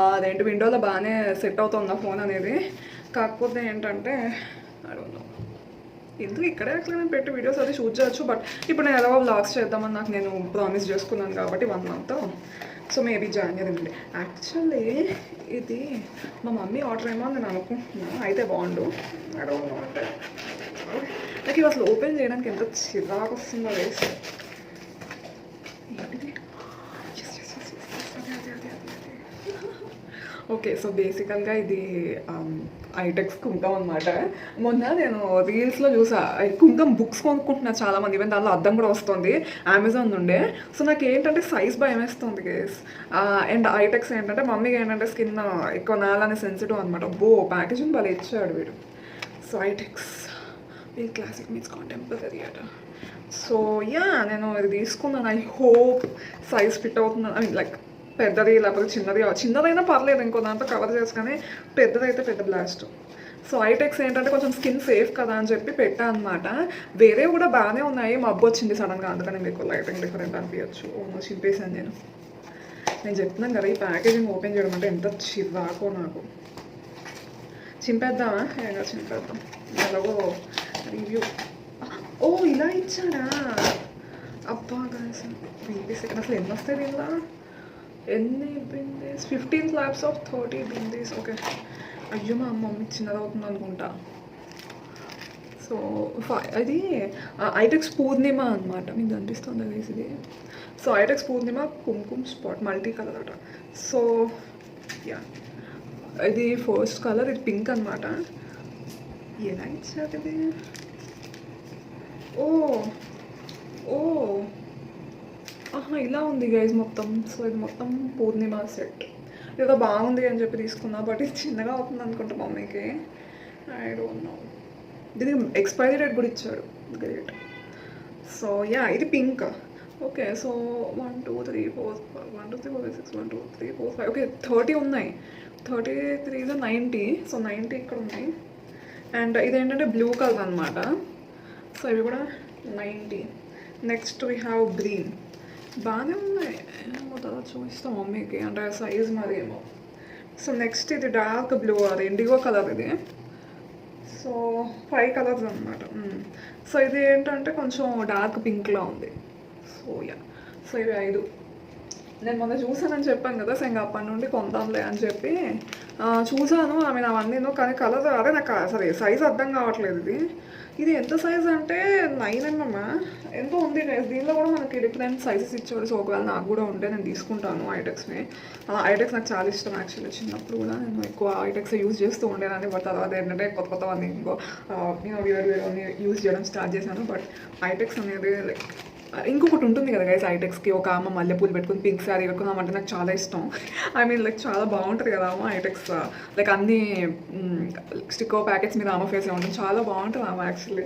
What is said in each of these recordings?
అదేంటి విండోలో బాగానే సెట్ అవుతుంది ఫోన్ అనేది. కాకపోతే ఏంటంటే అడుగును ఎందుకు ఇక్కడే అట్లా నేను పెట్టి వీడియోస్ అది షూట్ చేయొచ్చు. బట్ ఇప్పుడు నేను ఎలాగో వ్లాగ్స్ చేద్దామని నాకు నేను ప్రామిస్ చేసుకున్నాను కాబట్టి 1 month. సో మేబీ జాయిన్ ఉంది. యాక్చువల్లీ ఇది మా మమ్మీ ఆర్డర్ ఏమో నేను అనుకుంటున్నాను, అయితే బాగుండు. అడుగును అంటే నాకు ఇవి అసలు ఓపెన్ చేయడానికి ఎంత చిరాకు వస్తుందో వేసి. ఓకే, సో బేసికల్గా ఇది ఐటెక్స్ కుంకం అనమాట. మొన్న నేను రీల్స్లో చూసా కుంకం బుక్స్ కొనుక్కుంటున్నా చాలామంది, ఈవెన్ దానిలో అద్దం కూడా వస్తుంది, అమెజాన్ నుండే. సో నాకు ఏంటంటే సైజ్ భయం వేస్తుంది గేస్. అండ్ ఐటెక్స్ ఏంటంటే మమ్మీకి ఏంటంటే స్కిన్ ఎక్కువ నాలని సెన్సిటివ్ అనమాట. ప్యాకేజింగ్ భలే ఇచ్చాడు వీడు. సో ఐటెక్స్ వీల్ క్లాసిక్ మీన్స్ కాంటెంపరీ అట. సో యా నేను ఇది తీసుకున్నాను. ఐ హోప్ సైజ్ ఫిట్ అవుతున్నాను. ఐ మీన్ లైక్ పెద్దది లేకపోతే చిన్నదైనా పర్లేదు, ఇంకో దాంట్లో కవర్ చేసుకొని పెద్దదైతే పెద్ద బ్లాస్ట్. సో ఐటెక్స్ ఏంటంటే కొంచెం స్కిన్ సేఫ్ కదా అని చెప్పి పెట్టా అనమాట. వేరే కూడా బాగానే ఉన్నాయి, మబ్బు వచ్చింది సడన్గా, అందుకని మీకు లైటింగ్ డిఫరెంట్ అనిపించచ్చు. చింపేశాను నేను చెప్తున్నాను కదా, ఈ ప్యాకేజింగ్ ఓపెన్ చేయడం అంటే ఎంత చిరాకో నాకు. చింపేద్దామా? ఏగా చింపేద్దాం. ఎలాగో రివ్యూ ఇలా ఇచ్చాడా? అబ్బా సెకండ్ అసలు ఎన్ని వస్తాయి దీనిలో? ఎన్ని bindis? 15 slabs of 30 bindis. Okay, అయ్యో మా మమ్మీ చిన్నది అవుతుంది అనుకుంటా. సో అది ఐటెక్స్ పూర్ణిమ అనమాట, మీకు కనిపిస్తుంది వేసి ఇది. సో ఐటెక్స్ పూర్ణిమ కుంకుమ స్పాట్ మల్టీ కలర్ అట. సో యా ఇది ఫస్ట్ కలర్, ఇది పింక్ అనమాట. ఎలా ఇచ్చారు ఇది? ఇలా ఉంది గైజ్ మొత్తం. సో ఇది మొత్తం పూర్ణిమ సెట్. ఏదో బాగుంది అని చెప్పి తీసుకున్నా, బట్ ఇది చిన్నగా అవుతుంది అనుకుంటా మమ్మీకి. I don't know. దీనికి ఎక్స్పైరీ డేట్ కూడా ఇచ్చాడు, గ్రేట్. సో యా ఇది పింక్. ఓకే, సో 1 2 3 4 1 2 3 4 6 1 2 3 4 5 ఓకే 30 ఉన్నాయి. 33 is 90. సో 90 ఇక్కడ ఉన్నాయి. అండ్ ఇదేంటంటే బ్లూ కలర్ అనమాట. సో ఇవి కూడా 90. Next we have green. బాగానే ఉన్నాయి, చూపిస్తాం మమ్మీకి అంటే సైజ్ మరి ఏమో. సో నెక్స్ట్ ఇది డార్క్ బ్లూ, అది ఇండిగో కలర్ ఇది. సో 5 కలర్స్ అనమాట. సో ఇది ఏంటంటే కొంచెం డార్క్ పింక్లో ఉంది. సో యా, సో ఇవి 5 నేను మొన్న చూసానని చెప్పాను కదా. సో ఇంకా అప్పటి నుండి కొందాంలే అని చెప్పి చూసాను. ఐ మీన్ అవన్నీ, కానీ కలర్ అదే నాకు సరే సైజ్ అర్థం కావట్లేదు. ఇది ఎంత సైజ్ అంటే 9 mm ఎంతో ఉంది. దీనిలో కూడా మనకి డిఫరెంట్ సైజెస్ ఇచ్చాడు. సో ఒకవేళ నాకు కూడా ఉంటే నేను తీసుకుంటాను ఐటెక్స్ని. ఐటెక్స్ నాకు చాలా ఇష్టం యాక్చువల్లీ. చిన్నప్పుడు కూడా నేను ఎక్కువ ఐటెక్స్ యూజ్ చేస్తూ ఉండేదాన్ని. బట్ తర్వాత ఏంటంటే కొత్తవన్నీ వేరే యూజ్ చేయడం స్టార్ట్ చేశాను. బట్ ఐటెక్స్ అనేది లైక్ ఇంకొకటి ఉంటుంది కదా గైస్ ఐటెక్స్కి, ఒక అమ్మ మల్లెపూలు పెట్టుకుని పింక్ శారీ పెట్టుకున్నామంటే నాకు చాలా ఇష్టం. ఐ మీన్ లైక్ చాలా బాగుంటుంది కదా అమ్మ ఐటెక్స్. లైక్ అన్ని స్టిక్కో ప్యాకెట్స్ మీద అమ్మ ఫేస్లో ఉంటుంది, చాలా బాగుంటుంది అమ్మ యాక్చువల్లీ.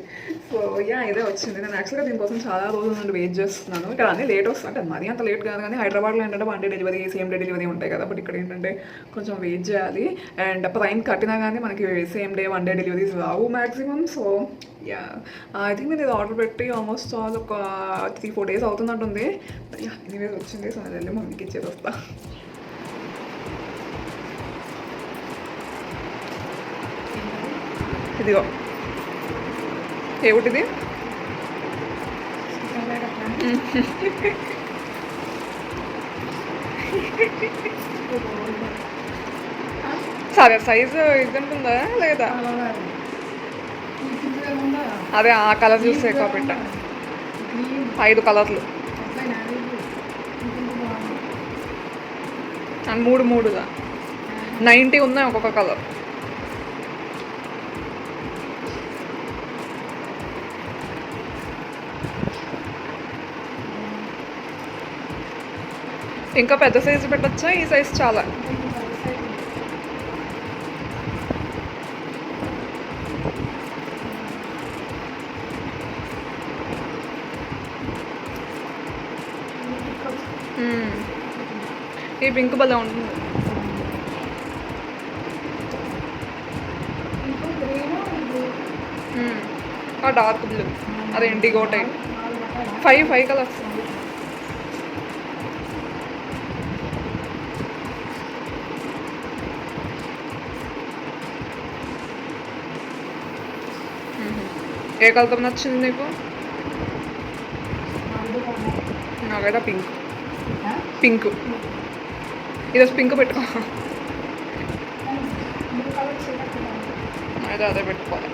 సో యా ఇదే వచ్చింది. నేను యాక్చువల్గా దీనికోసం చాలా రోజుల నుండి వెయిట్ చేస్తున్నాను. ఇక్కడ అన్నీ లేట్ వస్తుంది, అంటే మరీ అంత లేట్ కాదు, కానీ హైదరాబాద్లో ఏంటంటే 1 day delivery, same day delivery ఉంటాయి కదా. బట్ ఇక్కడ ఏంటంటే కొంచెం వెయిట్ చేయాలి. అండ్ ప్రైమ్ కట్టినా కానీ మనకి same day 1 day deliveries Rao maximum. So yeah I think నేను ఇది ఆర్డర్ పెట్టి ఆల్మోస్ట్ చాలా ఒక 3-4 days అవుతున్నట్టుంది. యా ఎనీవేస్ వచ్చింది. సో నేను వెళ్ళి మమ్మీకి ఇచ్చేది వస్తా. ఇదిగో ఏమిటిది? సరే సైజు ఇది ఉంటుందా లేదా? అదే ఆ కలర్ చూస్తే ఎక్కువ పెట్టా. 5 కలర్లు అండ్ 3 90 ఉన్నాయి ఒక్కొక్క కలర్. ఇంకా పెద్ద సైజు పెట్టచ్చా? ఈ సైజు చాలా. ఈ పింక్ భలే ఉంటుంది. డార్క్ బ్లూ, అదే ఇండిగో టైప్. 5 కలర్స్. ఏ కలర్ నచ్చింది నీకు? నాకైతే పింక్. పింక్ ఈరోజు పింక్ పెట్టుకో. అయితే అదే పెట్టుకోవాలి.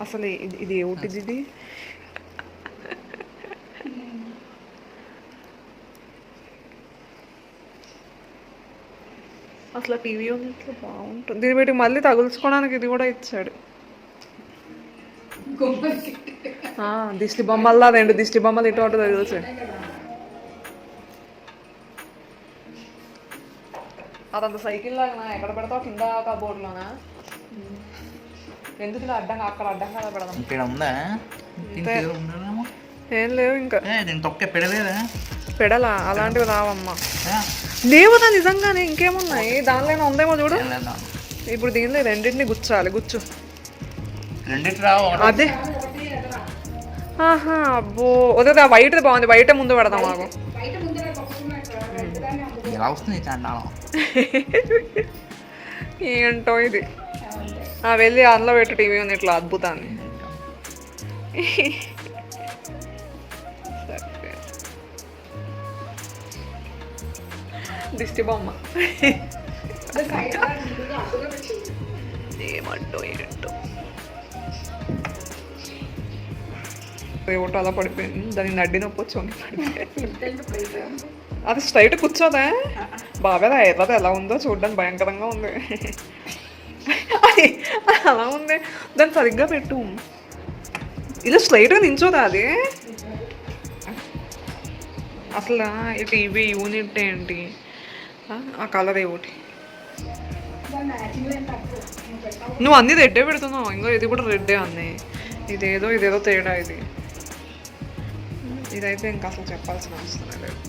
అసలు ఇది ఏమిటిది? ఇది అసలు టీవీ యూనిట్లో బాగుంటుంది. దీన్ని పెట్టి మళ్ళీ తగులుచుకోవడానికి ఇది కూడా ఇచ్చాడు. దిష్టి బొమ్మల్లా 2 దిష్టి బొమ్మలు ఇటు అటు తగులుచు. అదంత సైకిల్ లాగా ఎక్కడ పెడతావు? కింద కబోర్డ్లోనా? ఎందుకు ఇలా అడ్డంగా అక్కడ అడ్డంగా పెడదాం. ఇక్కడ ఉందా? ఏం లేవు ఇంకా. తొక్కే పెడలేదా? పెడలా అలాంటివి రావమ్మా. లేవుదా నిజంగానే? ఇంకేమున్నాయి దానిలో? ఉందేమో చూడు. ఇప్పుడు దీనిలో రెండింటిని గుచ్చాలి. గుచ్చు. రెండింటి రావు. అదే ఆహా అబ్బో వద్దు. వైట్ బాగుంది. వైట్ ముందు పెడదాం. మాకు ఎలా వస్తుంది చండాలం? ఏంటో ఇది. వెళ్ళి అందులో పెట్టు టీవీ ఉంది ఇట్లా అద్భుతాన్ని. దిష్టి బొమ్మ ఏమంటో ఏంటో ఏమిటో అలా పడిపోయింది. దానికి నడ్డి నొప్పి వచ్చి పడిపోయింది. అది స్ట్రైట్ కూర్చోదా? బాగా ఎర్రది ఎలా ఉందో చూడడానికి భయంకరంగా ఉంది. అది అలా ఉంది. దాన్ని సరిగ్గా పెట్టు. ఇలా స్ట్రైట్గా నించోదా అది? అసలు ఈ టీవీ యూనిట్ ఏంటి? ఆ కలర్ ఏమిటి? నువ్వు అన్నీ రెడ్డే పెడుతున్నావు. ఇంకో ఇది కూడా రెడ్డే అన్నీ. ఇదేదో తేడా. ఇదైతే ఇంకా అసలు చెప్పాల్సిన అవసరం లేదు.